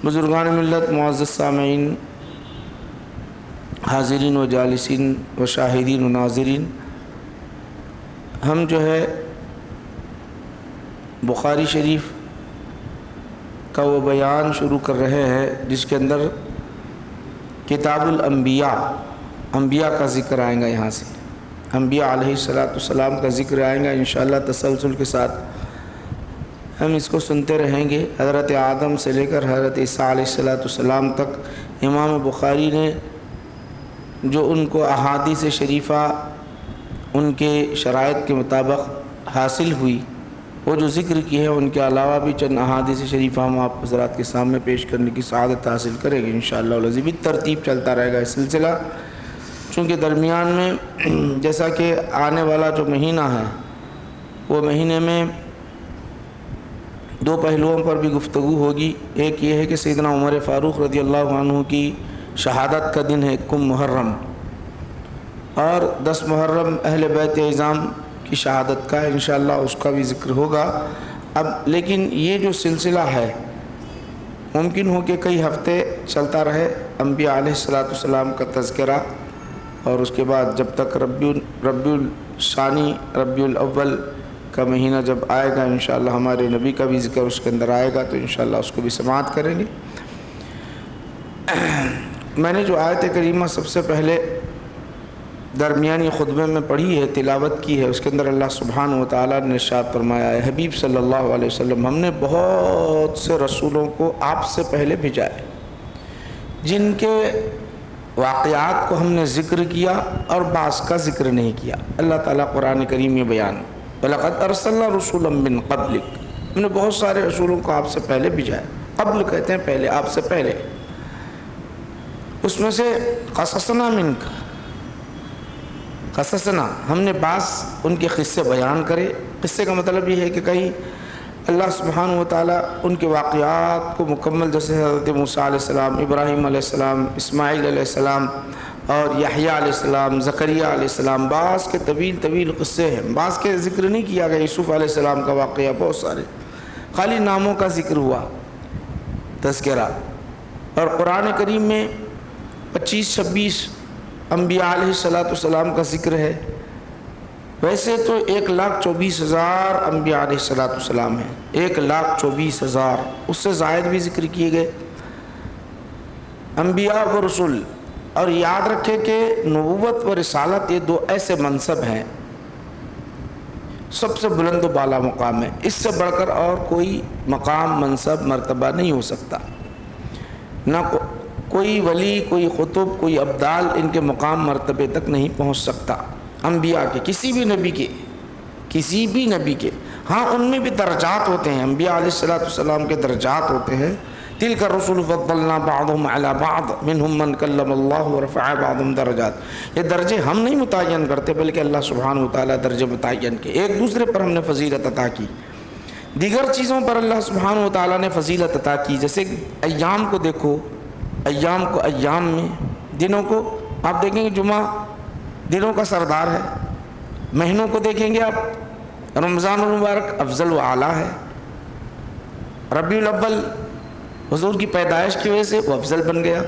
بزرگان ملت، معزز سامعین، حاضرین و جالسین و شاہدین و ناظرین، ہم جو ہے بخاری شریف کا وہ بیان شروع کر رہے ہیں جس کے اندر کتاب الانبیاء، انبیاء کا ذکر آئے گا۔ یہاں سے انبیاء علیہ السلام کا ذکر آئے گا انشاءاللہ تسلسل کے ساتھ ہم اس کو سنتے رہیں گے۔ حضرت آدم سے لے کر حضرت عیسیٰ علیہ السلام تک امام بخاری نے جو ان کو احادیث شریفہ ان کے شرائط کے مطابق حاصل ہوئی، وہ جو ذکر کی ہے، ان کے علاوہ بھی چند احادیث شریفہ ہم آپ حضرات کے سامنے پیش کرنے کی سعادت حاصل کریں گے انشاءاللہ العزیز۔ ترتیب چلتا رہے گا یہ سلسلہ، چونکہ درمیان میں جیسا کہ آنے والا جو مہینہ ہے وہ مہینے میں دو پہلوؤں پر بھی گفتگو ہوگی۔ ایک یہ ہے کہ سیدنا عمر فاروق رضی اللہ عنہ کی شہادت کا دن ہے 1 محرم، اور 10 محرم اہل بیت اعظام کی شہادت کا انشاءاللہ اس کا بھی ذکر ہوگا۔ اب لیکن یہ جو سلسلہ ہے ممکن ہو کہ کئی ہفتے چلتا رہے، انبیاء علیہ السلام کا تذکرہ، اور اس کے بعد جب تک ربیع الثانی ربیع الاول کا مہینہ جب آئے گا انشاءاللہ ہمارے نبی کا بھی ذکر اس کے اندر آئے گا، تو انشاءاللہ اس کو بھی سماعت کریں گے۔ میں نے جو آیت کریمہ سب سے پہلے درمیانی خطبے میں پڑھی ہے، تلاوت کی ہے، اس کے اندر اللہ سبحانہ و تعالیٰ نے ارشاد فرمایا ہے، حبیب صلی اللہ علیہ وسلم، ہم نے بہت سے رسولوں کو آپ سے پہلے بھیجا ہے جن کے واقعات کو ہم نے ذکر کیا اور بعض کا ذکر نہیں کیا۔ اللہ تعالیٰ قرآن کریم میں بیان، وَلَقَدْ أَرْسَلْنَا رُسُولًا مِّن قَبْلِكَ، ہم نے بہت سارے رسولوں کو آپ سے پہلے بھیجا ہے۔ قبل کہتے ہیں پہلے، آپ سے پہلے۔ اس میں سے قصصنا منک، قصصنا، ہم نے بعض ان کے قصے بیان کرے۔ قصے کا مطلب یہ ہے کہ کہیں اللہ سبحانہ و تعالیٰ ان کے واقعات کو مکمل، جیسے حضرت موسیٰ علیہ السلام، ابراہیم علیہ السلام، اسماعیل علیہ السلام اور یحییٰ علیہ السلام، زکریا علیہ السلام، بعض کے طویل طویل قصے ہیں، بعض کے ذکر نہیں کیا گیا۔ یوسف علیہ السلام کا واقعہ بہت سارے، خالی ناموں کا ذکر ہوا، تذکرہ۔ اور قرآن کریم میں 25-26 انبیاء علیہ السلام کا ذکر ہے۔ ویسے تو 1,24,000 انبیاء علیہ السلام ہیں، 1,24,000، اس سے زائد بھی ذکر کیے گئے انبیاء و رسول۔ اور یاد رکھے کہ نبوت و رسالت یہ دو ایسے منصب ہیں، سب سے بلند و بالا مقام ہے، اس سے بڑھ کر اور کوئی مقام، منصب، مرتبہ نہیں ہو سکتا۔ نہ کوئی ولی، کوئی قطب، کوئی ابدال ان کے مقام مرتبے تک نہیں پہنچ سکتا انبیاء کے، کسی بھی نبی کے۔ ہاں ان میں بھی درجات ہوتے ہیں، انبیاء علیہ السلام کے درجات ہوتے ہیں۔ تلک الرسل فضلنا بعضهم على بعض منهم من کلم اللہ ورفع بعضهم درجات۔ یہ درجے ہم نہیں متعین کرتے بلکہ اللہ سبحانہ وتعالی درجے متعین کے، ایک دوسرے پر ہم نے فضیلت عطا کی۔ دیگر چیزوں پر اللہ سبحانہ وتعالی نے فضیلت عطا کی، جیسے ایام کو دیکھو، ایام کو، ایام میں دنوں کو آپ دیکھیں گے جمعہ دنوں کا سردار ہے، مہینوں کو دیکھیں گے آپ رمضان المبارک افضل و اعلیٰ ہے، ربیع الاول حضور کی پیدائش کی وجہ سے وہ افضل بن گیا۔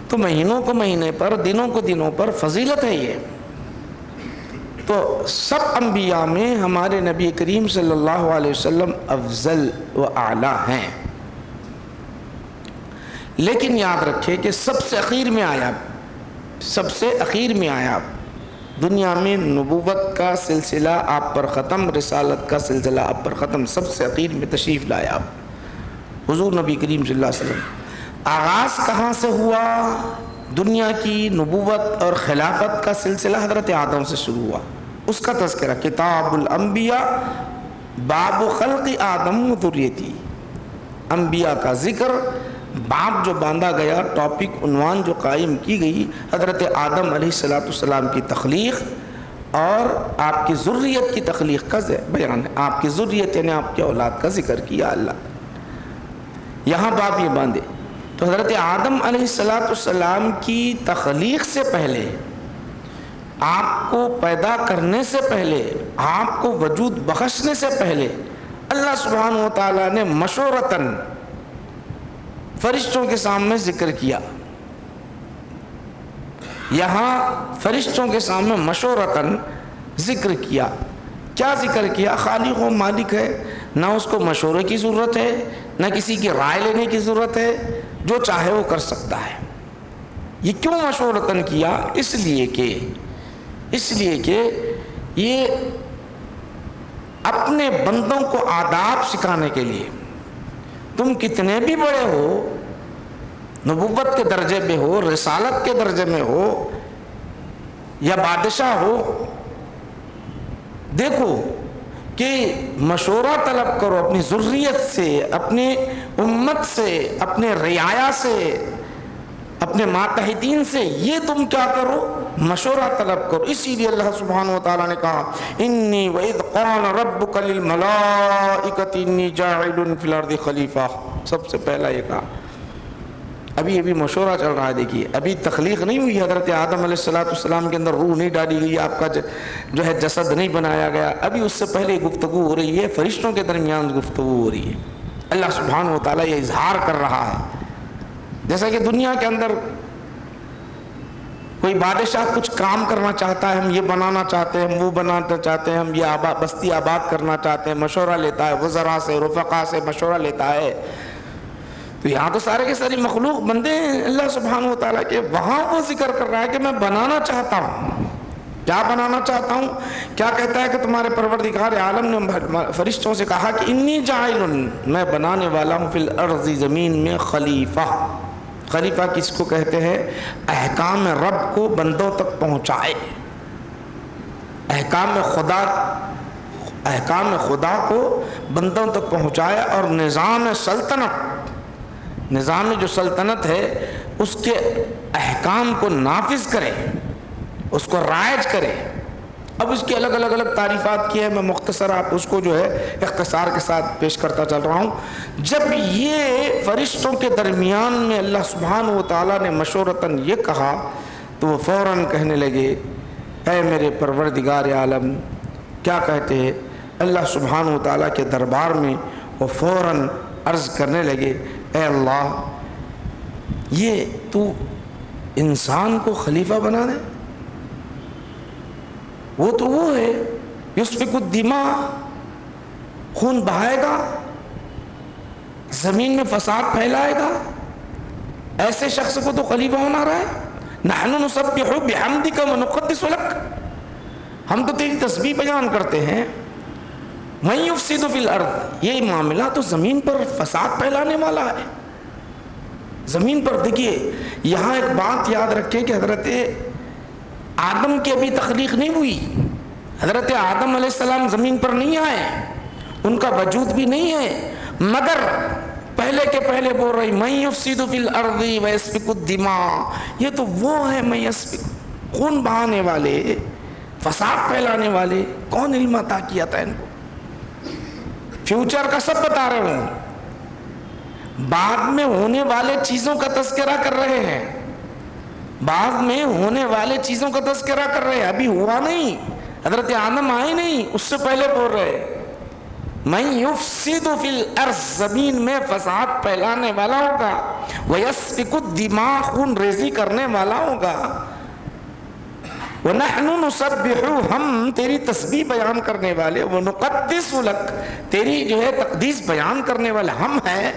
تو مہینوں کو مہینے پر، دنوں کو دنوں پر فضیلت ہے یہ۔ تو سب انبیاء میں ہمارے نبی کریم صلی اللہ علیہ وسلم افضل و اعلیٰ ہیں، لیکن یاد رکھے کہ سب سے اخیر میں آیا دنیا میں نبوت کا سلسلہ آپ پر ختم، رسالت کا سلسلہ آپ پر ختم، سب سے اخیر میں تشریف لائے آپ حضور نبی کریم صلی اللہ علیہ وسلم۔ آغاز کہاں سے ہوا؟ دنیا کی نبوت اور خلافت کا سلسلہ حضرت آدم سے شروع ہوا، اس کا تذکرہ کتاب الانبیاء باب خلق آدم و ذریتی، انبیاء کا ذکر، باب جو باندھا گیا، ٹاپک، عنوان جو قائم کی گئی، حضرت آدم علیہ السلام کی تخلیق اور آپ کی ذریت کی تخلیق کا بیان ہے۔ آپ کی ذریت یعنی آپ کے اولاد کا ذکر کیا اللہ، یہاں باب یہ باندھے۔ تو حضرت آدم علیہ السلام کی تخلیق سے پہلے، آپ کو پیدا کرنے سے پہلے، آپ کو وجود بخشنے سے پہلے اللہ سبحانہ و تعالیٰ نے مشورتاً فرشتوں کے سامنے ذکر کیا، یہاں فرشتوں کے سامنے مشورتاً ذکر کیا۔ کیا ذکر کیا؟ خالق و مالک ہے، نہ اس کو مشورے کی ضرورت ہے، نہ کسی کی رائے لینے کی ضرورت ہے، جو چاہے وہ کر سکتا ہے۔ یہ کیوں مشورتاً کیا؟ اس لیے کہ یہ اپنے بندوں کو آداب سکھانے کے لیے، تم کتنے بھی بڑے ہو، نبوت کے درجے میں ہو، رسالت کے درجے میں ہو یا بادشاہ ہو، دیکھو کہ مشورہ طلب کرو اپنی ذریت سے، اپنی امت سے، اپنے رعایا سے، اپنے ماتحتین سے، یہ تم کیا کرو؟ مشورہ طلب کرو۔ اسی لیے اللہ سبحانہ و تعالیٰ نے کہا انی وَإِذْ قَالَ رَبُّكَ لِلْمَلَائِكَةِ إِنِّي جَاعِلٌ فِي الْأَرْضِ خلیفہ، سب سے پہلا یہ کہا۔ ابھی مشورہ چل رہا ہے، دیکھیے ابھی تخلیق نہیں ہوئی، حضرت آدم علیہ السلام کے اندر روح نہیں ڈالی گئی، آپ کا جو ہے جسد نہیں بنایا گیا، ابھی اس سے پہلے گفتگو ہو رہی ہے، فرشتوں کے درمیان گفتگو ہو رہی ہے۔ اللہ سبحانہ و تعالیٰ یہ اظہار کر رہا ہے، جیسا کہ دنیا کے اندر کوئی بادشاہ کچھ کام کرنا چاہتا ہے، ہم یہ بنانا چاہتے ہیں، ہم وہ بنانا چاہتے ہیں، ہم یہ بستی آباد کرنا چاہتے ہیں، مشورہ لیتا ہے، وزراء سے، رفقا سے مشورہ لیتا ہے۔ تو یہاں تو سارے کے ساری مخلوق بندے ہیں اللہ سبحانہ و تعالیٰ کے، وہاں وہ ذکر کر رہا ہے کہ میں بنانا چاہتا ہوں۔ کیا بنانا چاہتا ہوں؟ کیا کہتا ہے کہ تمہارے پروردگار عالم نے فرشتوں سے کہا کہ انی جاعل، میں بنانے والا ہوں، فی الارض، زمین میں، خلیفہ۔ خلیفہ کس کو کہتے ہیں؟ احکام رب کو بندوں تک پہنچائے، احکام خدا کو بندوں تک پہنچائے، اور نظام جو سلطنت ہے اس کے احکام کو نافذ کرے، اس کو رائج کرے۔ اب اس کی الگ الگ تعریفات کی ہے، میں مختصر آپ اس کو جو ہے اختصار کے ساتھ پیش کرتا چل رہا ہوں۔ جب یہ فرشتوں کے درمیان میں اللہ سبحانہ و تعالیٰ نے مشورتاً یہ کہا تو وہ فوراً کہنے لگے اے میرے پروردگار عالم، کیا کہتے ہیں اللہ سبحانہ و تعالیٰ کے دربار میں، وہ فوراً عرض کرنے لگے اے اللہ، یہ تو انسان کو خلیفہ بنا دے؟ وہ تو وہ ہے یسفک الدماء، خون بہائے گا، زمین میں فساد پھیلائے گا، ایسے شخص کو تو خلیفہ ہونا رہا ہے۔ نحن نسبح بحمدک ونقدس لک، ہم تو تیری تسبیح بیان کرتے ہیں۔ من یفسد فی الارض، یہ معاملہ تو زمین پر فساد پھیلانے والا ہے۔ زمین پر دیکھیے، یہاں ایک بات یاد رکھیں کہ حضرت آدم کی ابھی تخلیق نہیں ہوئی، حضرت آدم علیہ السلام زمین پر نہیں آئے، ان کا وجود بھی نہیں ہے، مگر پہلے کے پہلے بول رہی من یفسد فی الارض ویسفک الدماء، یہ تو وہ ہے من یسفک، خون بہانے والے، فساد پھیلانے والے۔ کون علم عطا کیا تھا ان کو؟ فیوچر کا سب بتا رہے ہوں، بعد میں ہونے والے چیزوں کا تذکرہ کر رہے ہیں، بعد میں ہونے والے چیزوں کا تذکرہ کر رہے ہیں، ابھی ہوا نہیں، حضرت آدم آئے نہیں، اس سے پہلے بول رہے من یفسد فی الارض، زمین میں فساد پھیلانے والا ہوگا، ویسفک الدماء، خون ریزی کرنے والا ہوگا، وَنَحْنُ نُسَبِّحُ، ہم تیری تسبیح بیان کرنے والے، وَنُقَدِّسُ لَكَ، تیری جو ہے تقدیس بیان کرنے والے ہم ہیں،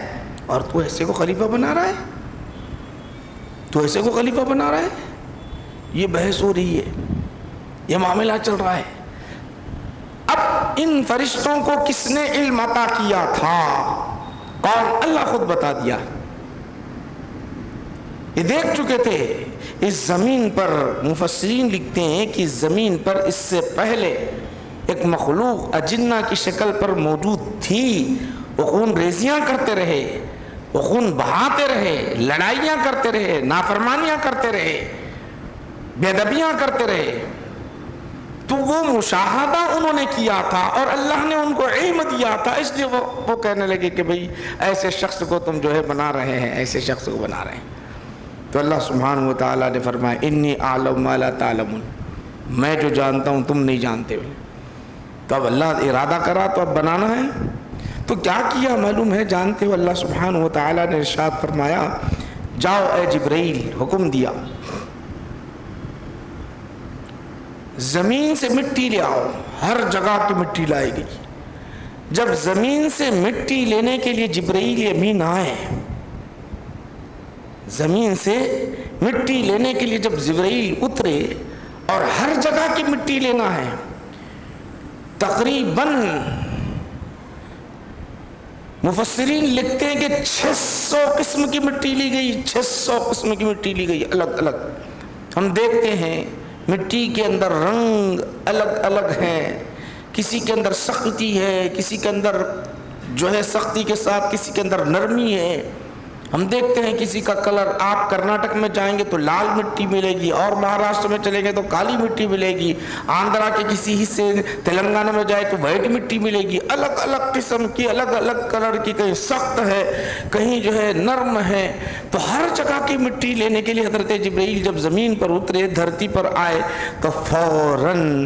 اور تو ایسے کو خلیفہ بنا رہا ہے، تو ایسے کو خلیفہ بنا رہا ہے۔ یہ بحث ہو رہی ہے، یہ معاملہ چل رہا ہے۔ اب ان فرشتوں کو کس نے علم عطا کیا تھا؟ کون؟ اللہ خود بتا دیا، یہ دیکھ چکے تھے۔ اس زمین پر مفسرین لکھتے ہیں کہ اس زمین پر اس سے پہلے ایک مخلوق اجنہ کی شکل پر موجود تھی، وہ خون ریزیاں کرتے رہے، وہ خون بہاتے رہے، لڑائیاں کرتے رہے، نافرمانیاں کرتے رہے، بے ادبیاں کرتے رہے، تو وہ مشاہدہ انہوں نے کیا تھا اور اللہ نے ان کو علم دیا تھا، اس لیے وہ کہنے لگے کہ بھئی ایسے شخص کو تم جو ہے بنا رہے ہیں، ایسے شخص کو بنا رہے ہیں۔ تو اللہ سبحانہ و تعالیٰ نے فرمایا انی اعلم ما لا تعلمون، میں جو جانتا ہوں تم نہیں جانتے ہو۔ تو اب اللہ ارادہ کرا تو اب بنانا ہے، تو کیا کیا معلوم ہے؟ جانتے ہو اللہ سبحانہ و تعالیٰ نے ارشاد فرمایا جاؤ اے جبرائیل، حکم دیا زمین سے مٹی لے آؤ۔ ہر جگہ کی مٹی لائی گئی۔ جب زمین سے مٹی لینے کے لیے جبرائیل امین آئے، زمین سے مٹی لینے کے لیے جب جبرائیل اترے اور ہر جگہ کی مٹی لینا ہے، تقریباً مفسرین لکھتے ہیں کہ 600 قسم کی مٹی لی گئی، 600 قسم کی مٹی لی گئی الگ الگ۔ ہم دیکھتے ہیں مٹی کے اندر رنگ الگ الگ ہیں، کسی کے اندر سختی ہے، کسی کے اندر جو ہے سختی کے ساتھ کسی کے اندر نرمی ہے۔ ہم دیکھتے ہیں کسی کا کلر، آپ کرناٹک میں جائیں گے تو لال مٹی ملے گی، اور مہاراشٹر میں چلیں گے تو کالی مٹی ملے گی، آندھرا کے کسی حصے تلنگانہ میں جائے تو وائٹ مٹی ملے گی، الگ الگ قسم کی، الگ الگ کلر کی، کہیں سخت ہے کہیں جو ہے نرم ہے۔ تو ہر جگہ کی مٹی لینے کے لیے حضرت جبرائیل جب زمین پر اترے، دھرتی پر آئے، تو فوراً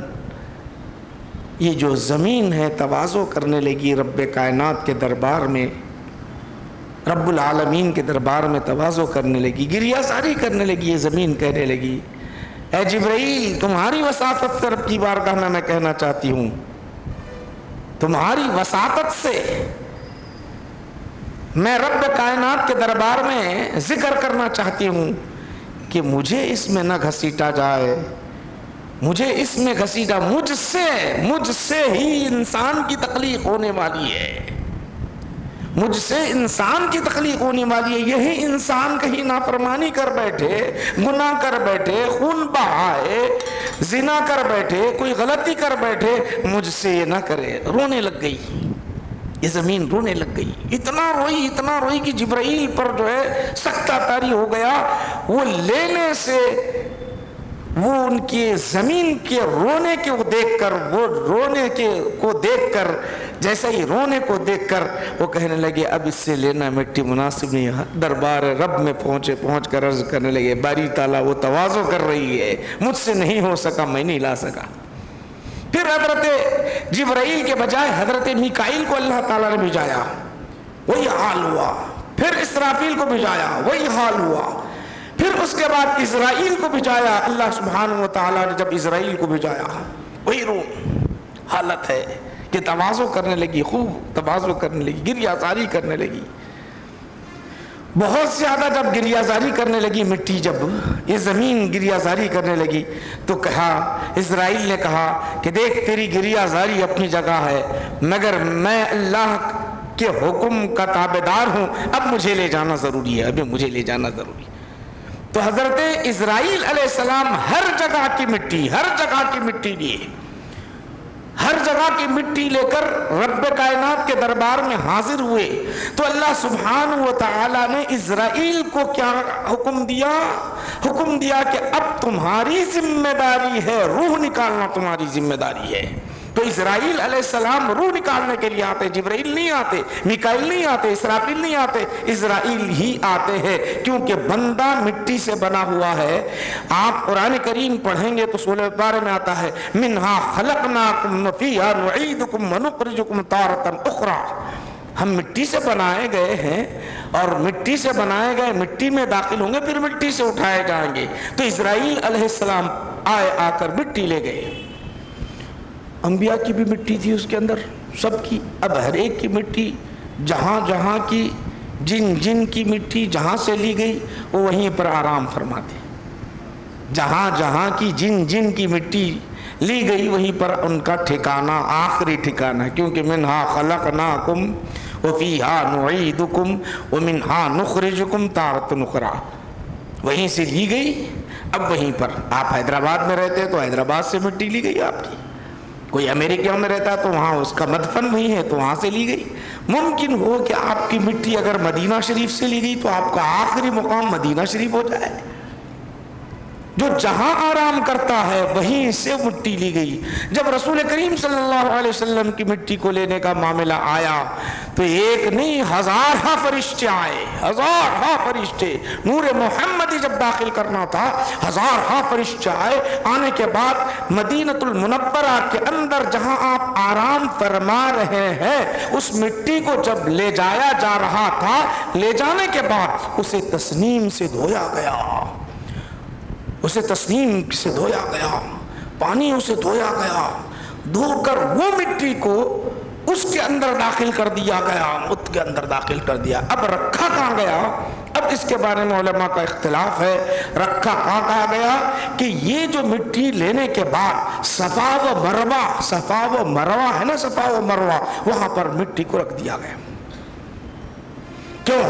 یہ جو زمین ہے تواضع کرنے لگی رب کائنات کے دربار میں، رب العالمین کے دربار میں تواضع کرنے لگی، گریہ زاری کرنے لگی۔ یہ زمین کہنے لگی اے جبرائیل، تمہاری وساطت سے رب کی بارگاہ میں میں کہنا چاہتی ہوں، تمہاری وساطت سے میں رب کائنات کے دربار میں ذکر کرنا چاہتی ہوں کہ مجھے اس میں نہ گھسیٹا جائے، مجھے اس میں گھسیٹا، مجھ سے ہی انسان کی تخلیق ہونے والی ہے، مجھ سے انسان کی تخلیق ہونے والی ہے۔ یہی انسان کہیں نافرمانی کر بیٹھے، گناہ کر بیٹھے، خون بہائے، زنا کر بیٹھے، کوئی غلطی کر بیٹھے، مجھ سے یہ نہ کرے۔ رونے لگ گئی یہ زمین، رونے لگ گئی، اتنا روئی کہ جبرائیل پر جو ہے سکتہ طاری ہو گیا۔ وہ لینے سے وہ ان کے زمین کے رونے کو دیکھ کر، وہ رونے کو دیکھ کر، جیسا ہی رونے کو دیکھ کر وہ کہنے لگے اب اس سے لینا مٹی مناسب نہیں ہے۔ دربار رب میں پہنچ کر عرض کرنے لگے باری تعالیٰ وہ تواضع کر رہی ہے، مجھ سے نہیں ہو سکا، میں نہیں لا سکا۔ پھر حضرت جبرائیل کے بجائے حضرت میکائیل کو اللہ تعالیٰ نے بھیجایا، وہی حال ہوا۔ پھر اسرافیل کو بھیجایا، وہی حال ہوا۔ پھر اس کے بعد اسرائیل کو بھیجایا، اللہ سبحانہ و تعالیٰ نے جب اسرائیل کو بھیجایا، وہی حالت ہے کہ تواضع کرنے لگی، خوب تواضع کرنے لگی، گریہ زاری کرنے لگی، بہت زیادہ جب گریہ زاری کرنے لگی مٹی، جب یہ زمین گریہ زاری کرنے لگی تو کہا، اسرائیل نے کہا کہ دیکھ تیری گریہ زاری اپنی جگہ ہے، مگر میں اللہ کے حکم کا تابعدار ہوں، اب مجھے لے جانا ضروری ہے، ابھی مجھے لے جانا ضروری ہے۔ تو حضرت اسرائیل علیہ السلام ہر جگہ کی مٹی لیے، ہر جگہ کی مٹی لے کر رب کائنات کے دربار میں حاضر ہوئے۔ تو اللہ سبحانہ و تعالیٰ نے اسرائیل کو کیا حکم دیا کہ اب تمہاری ذمہ داری ہے، روح نکالنا تمہاری ذمہ داری ہے۔ تو اسرائیل علیہ السلام روح نکالنے کے لیے آتے، جبرائیل نہیں آتے، میکائیل نہیں آتے، اسرافیل نہیں آتے، اسرائیل ہی آتے ہیں، کیونکہ بندہ مٹی سے بنا ہوا ہے۔ آپ قرآن کریم پڑھیں گے تو سورہ بقرہ میں آتا ہے منہا خلقناکم وفیہا نعیدکم ونخرجکم تارۃ اخری۔ ہم مٹی سے بنائے گئے ہیں اور مٹی سے بنائے گئے مٹی میں داخل ہوں گے، پھر مٹی سے اٹھائے جائیں گے۔ تو اسرائیل علیہ السلام آ کر مٹی لے گئے۔ انبیاء کی بھی مٹی تھی اس کے اندر، سب کی۔ اب ہر ایک کی مٹی جہاں کی جن کی مٹی جہاں سے لی گئی وہ وہیں پر آرام فرماتے، جہاں کی جن کی مٹی لی گئی وہیں پر ان کا ٹھکانہ، آخری ٹھکانہ، کیونکہ منہا خلقناکم وفیہا نعیدکم ومنہا نخرجکم تارۃ اخری، وہیں سے لی گئی۔ اب وہیں پر آپ حیدرآباد میں رہتے تو حیدرآباد سے مٹی لی گئی آپ کی، کوئی امریکہ میں رہتا تو وہاں اس کا مدفن وہی ہے تو وہاں سے لی گئی۔ ممکن ہو کہ آپ کی مٹی اگر مدینہ شریف سے لی گئی تو آپ کا آخری مقام مدینہ شریف ہو جائے، جو جہاں آرام کرتا ہے وہیں سے مٹی لی گئی۔ جب رسول کریم صلی اللہ علیہ وسلم کی مٹی کو لینے کا معاملہ آیا تو ایک نہیں ہزارہ فرشتے آئے، ہزارہ فرشتے، نور محمدی جب داخل کرنا تھا ہزارہ فرشتے آئے۔ آنے کے بعد مدینۃ المنورہ کے اندر جہاں آپ آرام فرما رہے ہیں اس مٹی کو جب لے جایا جا رہا تھا، لے جانے کے بعد اسے تسنیم سے دھویا گیا، اسے تسنیم سے دھویا گیا، پانیوں سے دھویا گیا، دھو کر وہ مٹی کو اس کے اندر داخل کر دیا گیا، مت کے اندر داخل کر دیا۔ اب رکھا کہاں گیا؟ اب اس کے بارے میں علماء کا اختلاف ہے، رکھا کہاں کہا گیا کہ یہ جو مٹی لینے کے بعد صفا و مروہ، صفا و مروہ ہے نا، صفا و مروہ، وہاں پر مٹی کو رکھ دیا گیا۔ کیوں؟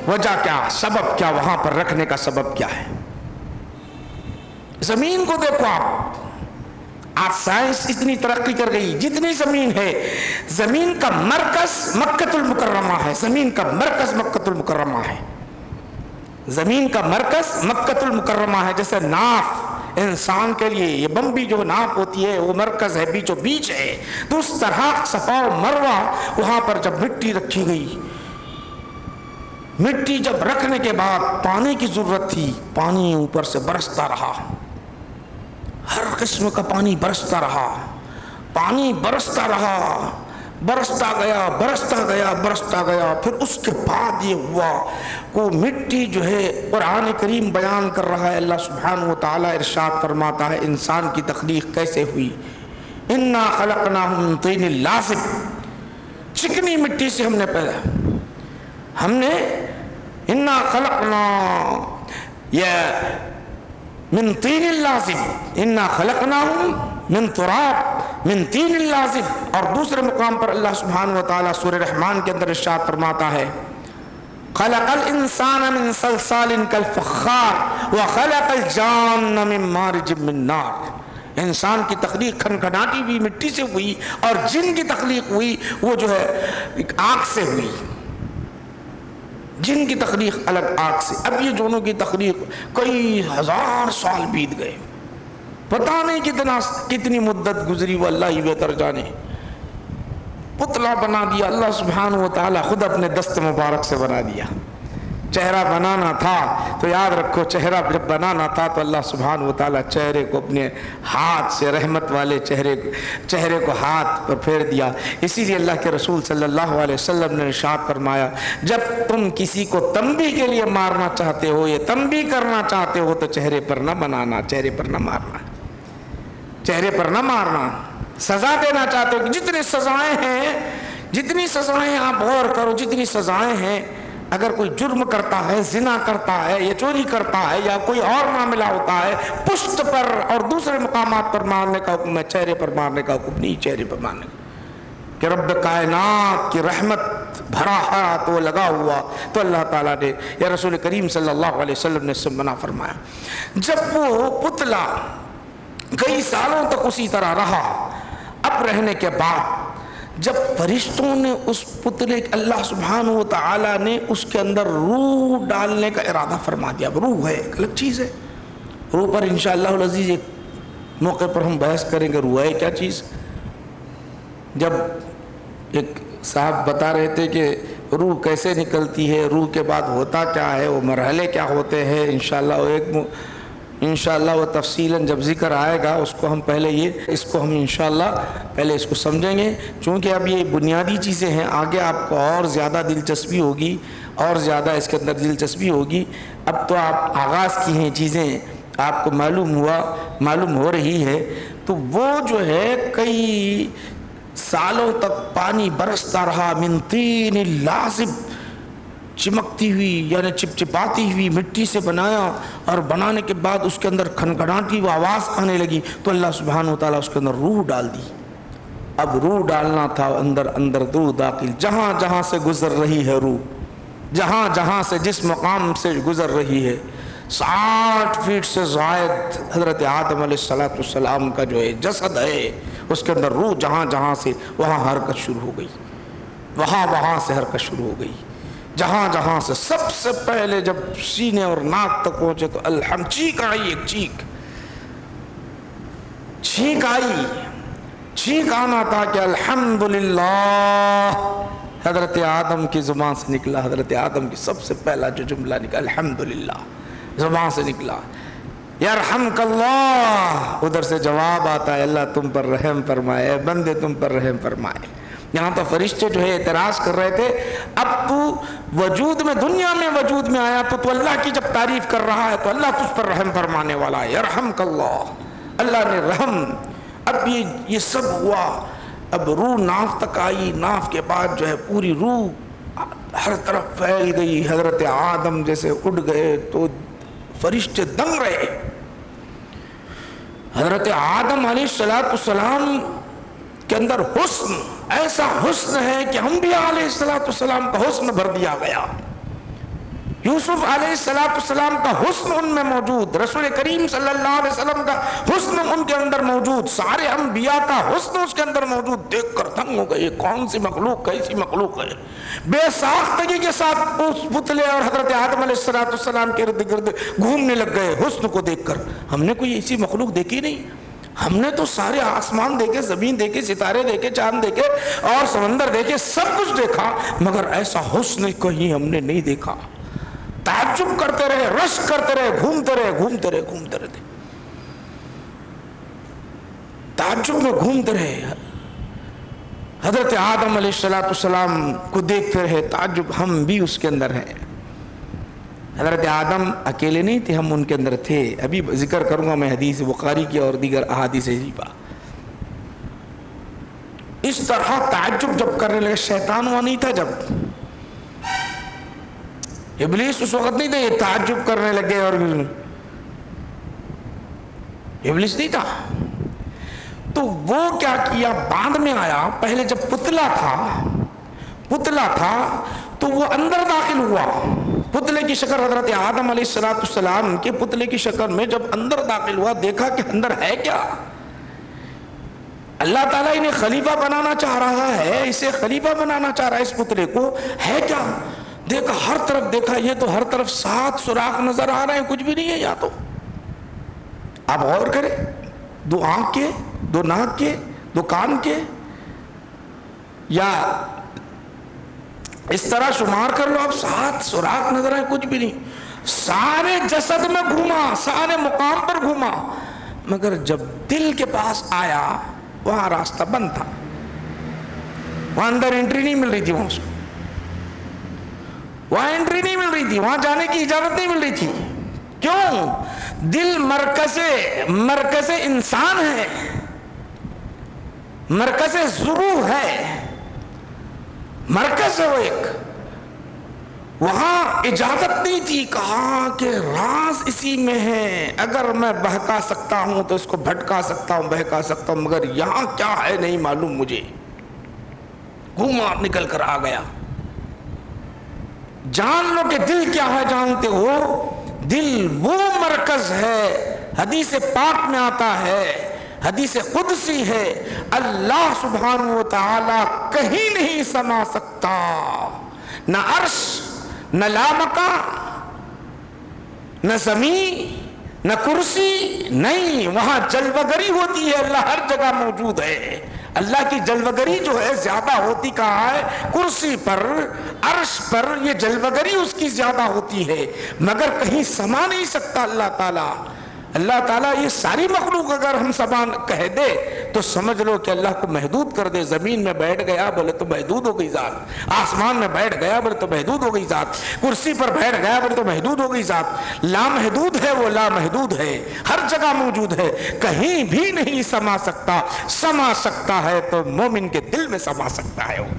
وجہ کیا؟ سبب کیا؟ وہاں پر رکھنے کا سبب کیا ہے؟ زمین کو دیکھو آپ سائنس اتنی ترقی کر گئی، جتنی زمین ہے، زمین کا مرکز مکۃ المکرمہ ہے، زمین کا مرکز مکۃ المکرمہ ہے، زمین کا مرکز مکۃ المکرمہ ہے۔ جیسے ناف انسان کے لیے یہ بمبی جو ناف ہوتی ہے وہ مرکز ہے، بیچو بیچ ہے، تو اس طرح صفا و مروہ وہاں پر جب مٹی رکھی گئی، مٹی جب رکھنے کے بعد پانی کی ضرورت تھی، پانی اوپر سے برستا رہا، ہر قسم کا پانی برستا رہا، پانی برستا رہا، برستا گیا برستا گیا برستا گیا۔ پھر اس کے بعد یہ ہوا وہ مٹی جو ہے، قرآن کریم بیان کر رہا ہے، اللہ سبحانہ و تعالیٰ ارشاد فرماتا ہے انسان کی تخلیق کیسے ہوئی۔ انا خلقناہم من طین لازب، چکنی مٹی سے ہم نے پیدا، ہم نے انا خلقنا من طین لازب، انا خلقناہم من تراب من طین لازب۔ اور دوسرے مقام پر اللہ سبحانہ و تعالیٰ سورہ رحمان کے اندر ارشاد فرماتا ہے خلق الانسان من صلصال کالفخار وخلق الجان من مارج من نار۔ انسان کی تخلیق کھنکھناتی ہوئی مٹی سے ہوئی اور جن کی تخلیق ہوئی وہ جو ہے آگ سے ہوئی، جن کی تخلیق الگ آگ سے۔ اب یہ دونوں کی تخلیق کئی ہزار سال بیت گئے، پتہ نہیں کتنی مدت گزری، وہ اللہ ہی بہتر جانے۔ پتلا بنا دیا اللہ سبحانہ و تعالیٰ، خود اپنے دست مبارک سے بنا دیا۔ چہرہ بنانا تھا تو یاد رکھو، چہرہ جب بنانا تھا تو اللہ سبحانہ و تعالیٰ چہرے کو اپنے ہاتھ سے، رحمت والے چہرے کو ہاتھ پر پھیر دیا۔ اسی لیے اللہ کے رسول صلی اللہ علیہ وسلم نے ارشاد فرمایا جب تم کسی کو تنبیہ کے لیے مارنا چاہتے ہو یا تنبیہ کرنا چاہتے ہو تو چہرے پر نہ بنانا، چہرے پر نہ مارنا، چہرے پر نہ مارنا۔ سزا دینا چاہتے ہو، جتنی سزائیں آپ غور کرو، جتنی سزائیں ہیں، اگر کوئی جرم کرتا ہے، زنا کرتا ہے یا چوری کرتا ہے یا کوئی اور معاملہ ہوتا ہے، پشت پر اور دوسرے مقامات پر مارنے کا حکم ہے، چہرے پر مارنے کا حکم نہیں، چہرے پر مارنے کا۔ کہ رب کائنات کی رحمت بھرا ہاتھ وہ لگا ہوا، تو اللہ تعالیٰ نے یا رسول کریم صلی اللہ علیہ وسلم نے اس سے منع فرمایا۔ جب وہ پتلا کئی سالوں تک اسی طرح رہا، اب رہنے کے بعد جب فرشتوں نے اس پتلے، اللہ سبحانہ و تعالیٰ نے اس کے اندر روح ڈالنے کا ارادہ فرما دیا۔ روح ہے ایک الگ چیز ہے، روح پر انشاءاللہ العزیز ایک موقع پر ہم بحث کریں گے روح ہے کیا چیز۔ جب ایک صاحب بتا رہے تھے کہ روح کیسے نکلتی ہے، روح کے بعد ہوتا کیا ہے، وہ مرحلے کیا ہوتے ہیں، انشاءاللہ وہ تفصیلاً جب ذکر آئے گا اس کو ہم پہلے اس کو ہم انشاءاللہ پہلے اس کو سمجھیں گے، چونکہ اب یہ بنیادی چیزیں ہیں، آگے آپ کو اور زیادہ دلچسپی ہوگی، اور زیادہ اس کے اندر دلچسپی ہوگی۔ اب تو آپ آغاز کی ہیں چیزیں، آپ کو معلوم ہو رہی ہے، تو وہ جو ہے کئی سالوں تک پانی برستا رہا، من طین لازب، چمکتی ہوئی یعنی چپچپاتی ہوئی مٹی سے بنایا، اور بنانے کے بعد اس کے اندر کھنکھناتی وہ آواز آنے لگی تو اللہ سبحانہ و تعالیٰ اس کے اندر روح ڈال دی۔ اب روح ڈالنا تھا اندر روح داخل، جہاں جہاں سے گزر رہی ہے روح، جہاں جہاں سے جس مقام سے گزر رہی ہے، 60 فیٹ سے زائد حضرت آدم علیہ السلام کا جو ہے جسد ہے، اس کے اندر روح جہاں جہاں سے وہاں حرکت شروع ہو گئی، وہاں سے حرکت شروع ہو گئی۔ جہاں جہاں سے سب سے پہلے جب سینے اور ناک تک پہنچے تو الحمد چیخ آئی، ایک چیخ آئی، چیخ آنا تھا کہ الحمدللہ حضرت آدم کی زبان سے نکلا، حضرت آدم کی سب سے پہلا جو جملہ نکلا الحمدللہ زبان سے نکلا، یرحمک اللہ، ادھر سے جواب آتا ہے اللہ تم پر رحم فرمائے، بندے تم پر رحم فرمائے۔ یہاں تو فرشتے جو ہے اعتراض کر رہے تھے، اب تو وجود میں دنیا میں وجود میں آیا تو اللہ کی جب تعریف کر رہا ہے تو اللہ تجھ پر رحم فرمانے والا ہے، یرحمک اللہ، اللہ نے رحم۔ اب یہ سب ہوا، اب روح ناف تک آئی، ناف کے بعد جو ہے پوری روح ہر طرف پھیل گئی، حضرت آدم جیسے اڑ گئے تو فرشتے دنگ رہے۔ حضرت آدم علیہ السلام کے اندر حسن، ایسا حسن ہے کہ انبیاء علیہ السلام کا حسن بھر دیا گیا۔ یوسف علیہ السلام کا حسن ان میں موجود، رسول کریم صلی اللہ علیہ وسلم کا حسن ان کے اندر موجود، سارے انبیاء کا حسن اس کے اندر موجود۔ دیکھ کر دنگ ہو گئے، کون سی مخلوق، کیسی مخلوق ہے، بے ساختگی کے ساتھ اس پتلے اور حضرت آدم علیہ السلام کے ارد گرد گھومنے لگ گئے حسن کو دیکھ کر۔ ہم نے کوئی ایسی مخلوق دیکھی نہیں، ہم نے تو سارے آسمان دیکھے، زمین دیکھے، ستارے دیکھے، چاند دیکھے اور سمندر دیکھے، سب کچھ دیکھا، مگر ایسا حسن کہیں ہم نے نہیں دیکھا۔ تعجب کرتے رہے، رشک کرتے رہے، گھومتے رہے، تعجب میں گھومتے رہے، حضرت آدم علیہ السلام کو دیکھتے رہے، تعجب، ہم بھی اس کے اندر ہیں۔ حضرت آدم اکیلے نہیں تھے، ہم ان کے اندر تھے۔ ابھی ذکر کروں گا میں حدیث بخاری کی اور دیگر احادیث شریفہ۔ اس طرح تعجب جب کرنے لگے، شیطان وہاں نہیں تھا، جب ابلیس اس وقت نہیں تھا، یہ تعجب کرنے لگے اور ابلیس نہیں تھا، تو وہ کیا کیا، بعد میں آیا۔ پہلے جب پتلا تھا تو وہ اندر داخل ہوا، پتلے کی شکل حضرت آدم علیہ السلام کے پتلے کی شکل میں جب اندر داخل ہوا، دیکھا کہ اندر ہے کیا۔ اللہ تعالیٰ انہیں خلیفہ بنانا چاہ رہا ہے، اسے خلیفہ بنانا چاہ رہا ہے، اس پتلے کو، ہے کیا؟ دیکھا، ہر طرف دیکھا، یہ تو ہر طرف 7 سوراخ نظر آ رہے ہیں، کچھ بھی نہیں ہے۔ یا تو آپ غور کریں، 2 آنکھ کے، 2 ناک کے، 2 کان کے، یا اس طرح شمار کر لو آپ، 7 سوراخ نظر آئے، کچھ بھی نہیں۔ سارے جسد میں گھوما، سارے مقام پر گھوما، مگر جب دل کے پاس آیا وہاں راستہ بند تھا، وہاں اندر انٹری نہیں مل رہی تھی، وہاں انٹری نہیں مل رہی تھی، وہاں جانے کی اجازت نہیں مل رہی تھی۔ کیوں؟ دل مرکز انسان ہے، مرکز ضرور ہے، مرکز ہے وہ ایک، وہاں اجازت نہیں تھی۔ کہا کہ راز اسی میں ہے، اگر میں بہکا سکتا ہوں تو اس کو بھٹکا سکتا ہوں، بہکا سکتا ہوں، مگر یہاں کیا ہے نہیں معلوم مجھے۔ گھوما، نکل کر آ گیا۔ جان لو کہ دل کیا ہے، جانتے ہو؟ دل وہ مرکز ہے، حدیث پاک میں آتا ہے، حدیث قدسی ہے، اللہ سبحانہ و تعالی کہیں نہیں سما سکتا، نہ عرش، نہ لامکاں، نہ زمین، نہ کرسی، نہیں، وہاں جلوگری ہوتی ہے، اللہ ہر جگہ موجود ہے۔ اللہ کی جلوگری جو ہے زیادہ ہوتی کہاں ہے؟ کرسی پر، عرش پر، یہ جلوگری اس کی زیادہ ہوتی ہے، مگر کہیں سما نہیں سکتا اللہ تعالیٰ۔ اللہ تعالیٰ یہ ساری مخلوق اگر ہم سبان کہہ دے تو سمجھ لو کہ اللہ کو محدود کر دے۔ زمین میں بیٹھ گیا بولے تو محدود ہو گئی ذات، آسمان میں بیٹھ گیا بولے تو محدود ہو گئی ذات، کرسی پر بیٹھ گیا بولے تو محدود ہو گئی ذات۔ لامحدود ہے وہ، لامحدود ہے، ہر جگہ موجود ہے، کہیں بھی نہیں سما سکتا۔ سما سکتا ہے تو مومن کے دل میں سما سکتا ہے وہ۔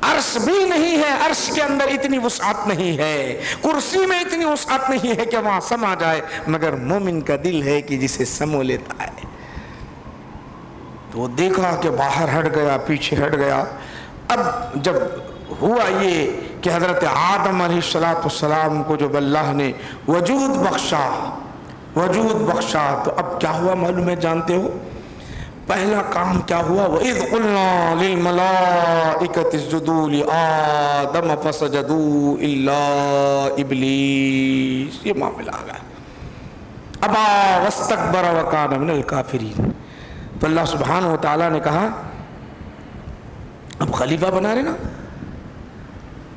عرش بھی نہیں ہے، عرش کے اندر اتنی وسعت نہیں ہے، کرسی میں اتنی وسعت نہیں ہے کہ وہاں سما جائے، مگر مومن کا دل ہے کہ جسے سمو لیتا ہے۔ تو وہ دیکھا کہ باہر ہٹ گیا، پیچھے ہٹ گیا۔ اب جب ہوا یہ کہ حضرت آدم علیہ السلام کو جب اللہ نے وجود بخشا تو اب کیا ہوا معلوم ہے؟ جانتے ہو؟ پہلا کام کیا ہوا؟ وَإِذْ قُلْنَا لِلْمَلَائِكَةِ اسْجُدُوا لِآدَمَ فَسَجَدُوا إِلَّا إِبْلِيسَ. یہ معاملہ آ گیا. ابا واستکبر وکان من الکافرین. تو اللہ سبحانہ و تعالیٰ نے کہا اب خلیفہ بنا رہے نا،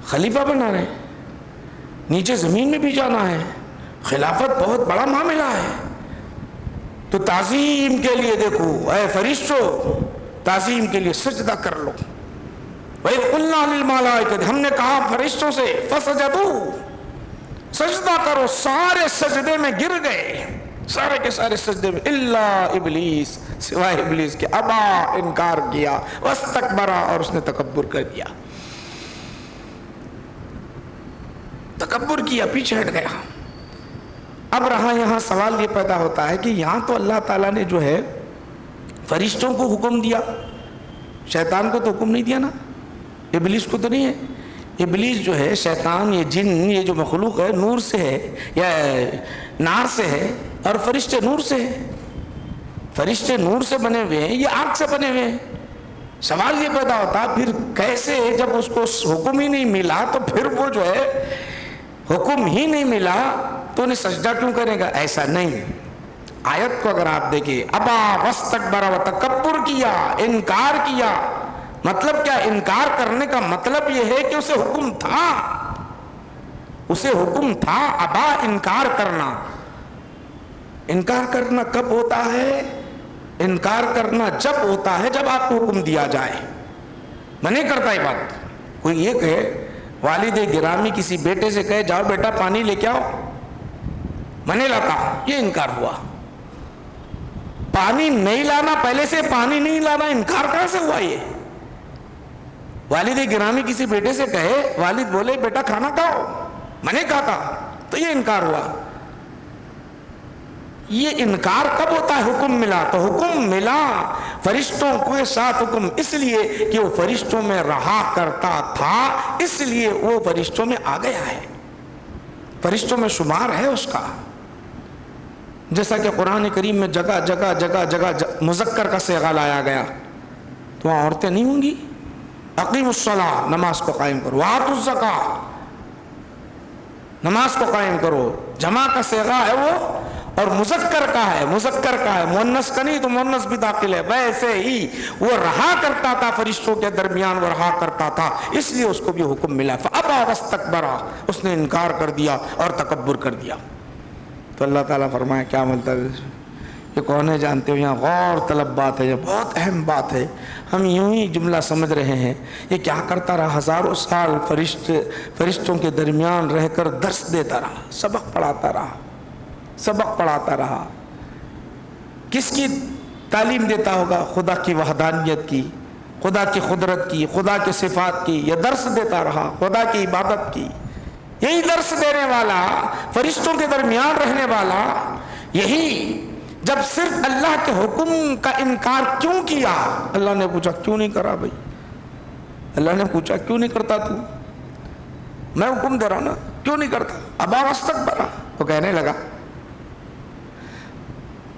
خلیفہ بنا رہے، نیچے زمین میں بھی جانا ہے، خلافت بہت بڑا معاملہ ہے. تو تعظیم کے لیے دیکھو اے فرشتوں، تعظیم کے لیے سجدہ کر لو. وَإِذْ قُلْنَا لِلْمَلَائِكَةِ، ہم نے کہا فرشتوں سے فَسَجَدُوا، سجدہ کرو. سارے سجدے میں گر گئے، سارے کے سارے سجدے میں، الا ابلیس، سوائے ابلیس کے. ابا، انکار کیا، واستکبرا، اور اس نے تکبر کر دیا، تکبر کیا، پیچھے ہٹ گیا. اب رہا یہاں سوال یہ پیدا ہوتا ہے کہ یہاں تو اللہ تعالیٰ نے جو ہے فرشتوں کو حکم دیا، شیطان کو تو حکم نہیں دیا نا، ابلیس کو تو نہیں ہے. ابلیس جو ہے، شیطان، یہ جن، یہ جو مخلوق ہے نور سے ہے یا نار سے ہے، اور فرشتے نور سے ہے. فرشتے نور سے بنے ہوئے ہیں، یہ آگ سے بنے ہوئے ہیں. سوال یہ پیدا ہوتا پھر کیسے، جب اس کو حکم ہی نہیں ملا تو پھر وہ جو ہے حکم ہی نہیں ملا تو انہیں سجدہ کیوں کرے گا؟ ایسا نہیں. آیت کو اگر آپ دیکھیں، ابا واستکبر و تکبر کیا، انکار کیا. مطلب کیا؟ انکار کرنے کا مطلب یہ ہے کہ اسے حکم تھا، اسے حکم تھا. ابا، انکار کرنا. انکار کرنا کب ہوتا ہے؟ انکار کرنا جب ہوتا ہے جب آپ کو حکم دیا جائے. میں نہیں کرتا یہ بات. کوئی یہ کہے، والد گرامی کسی بیٹے سے کہے جاؤ بیٹا پانی لے کے آؤ، میں نہیں لاتا، یہ انکار ہوا. پانی نہیں لانا، پہلے سے پانی نہیں لانا، انکار کہاں سے ہوا؟ یہ والد گرامی کسی بیٹے سے کہے، والد بولے بیٹا کھانا کھاؤ، میں نہیں کھاتا، تو یہ انکار ہوا. یہ انکار کب ہوتا ہے؟ حکم ملا. تو حکم ملا فرشتوں کے ساتھ، حکم اس لیے کہ وہ فرشتوں میں رہا کرتا تھا، اس لیے وہ فرشتوں میں آ گیا ہے، فرشتوں میں شمار ہے اس کا. جیسا کہ قرآن کریم میں جگہ جگہ جگہ جگہ مذکر کا صیغہ لایا گیا. تو وہاں عورتیں نہیں ہوں گی؟ اقیم الصلاۃ، نماز کو قائم کرو. وآتوا الزکاۃ، نماز کو قائم کرو. جمع کا صیغہ ہے وہ، اور مذکر کا ہے، مذکر کا ہے، مؤنث کا نہیں، تو مؤنث بھی داخل ہے. ویسے ہی وہ رہا کرتا تھا، فرشتوں کے درمیان وہ رہا کرتا تھا، اس لیے اس کو بھی حکم ملا. فابا واستکبر، اس نے انکار کر دیا اور تکبر کر دیا. تو اللہ تعالیٰ فرمایا کیا مطلب؟ یہ کون ہے جانتے ہو؟ یہاں غور طلب بات ہے، یہ بہت اہم بات ہے. ہم یوں ہی جملہ سمجھ رہے ہیں. یہ کیا کرتا رہا؟ ہزاروں سال فرشتوں کے درمیان رہ کر درس دیتا رہا، سبق پڑھاتا رہا، سبق پڑھاتا رہا. کس کی تعلیم دیتا ہوگا؟ خدا کی وحدانیت کی، خدا کی قدرت کی، خدا کے صفات کی. یہ درس دیتا رہا، خدا کی عبادت کی. یہی درس دینے والا، فرشتوں کے درمیان رہنے والا، یہی جب صرف اللہ کے حکم کا انکار کیوں کیا؟ اللہ نے پوچھا کیوں نہیں کرا بھائی؟ اللہ نے پوچھا کیوں نہیں کرتا تو؟ میں حکم دے رہا ہوں نا، کیوں نہیں کرتا؟ ابا واستکبر. تو کہنے لگا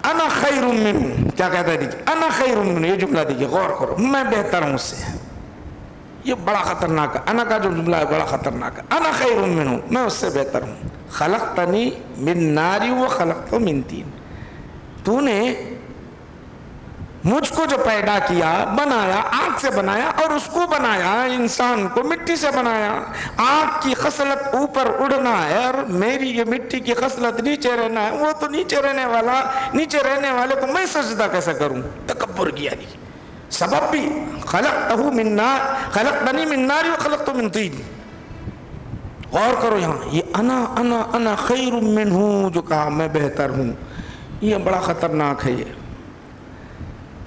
انا خیر منہ. کیا کہتا ہے؟ دیکھیے، انا خیر منہ، یہ جملہ دیکھیے، غور کرو، میں بہتر ہوں اس سے. یہ بڑا خطرناک ہے، انا کا جو جملہ ہے بڑا خطرناک ہے. انا خیر منہ، میں اس سے بہتر ہوں. خلقتنی من نار و خلقتہ من طین. تو نے مجھ کو جو پیدا کیا، بنایا، آگ سے بنایا، اور اس کو بنایا، انسان کو مٹی سے بنایا. آگ کی خصلت اوپر اڑنا ہے، اور میری یہ مٹی کی خصلت نیچے رہنا ہے. وہ تو نیچے رہنے والا، نیچے رہنے والے کو میں سجدہ کیسے کروں؟ تکبر کیا. دیکھیے سبب بھی، خلقتہ من نار، خلقتنی من نار و خلقتہ من طین. غور کرو یہاں، یہ انا خیر منہ جو کہا، میں بہتر ہوں، یہ بڑا خطرناک ہے.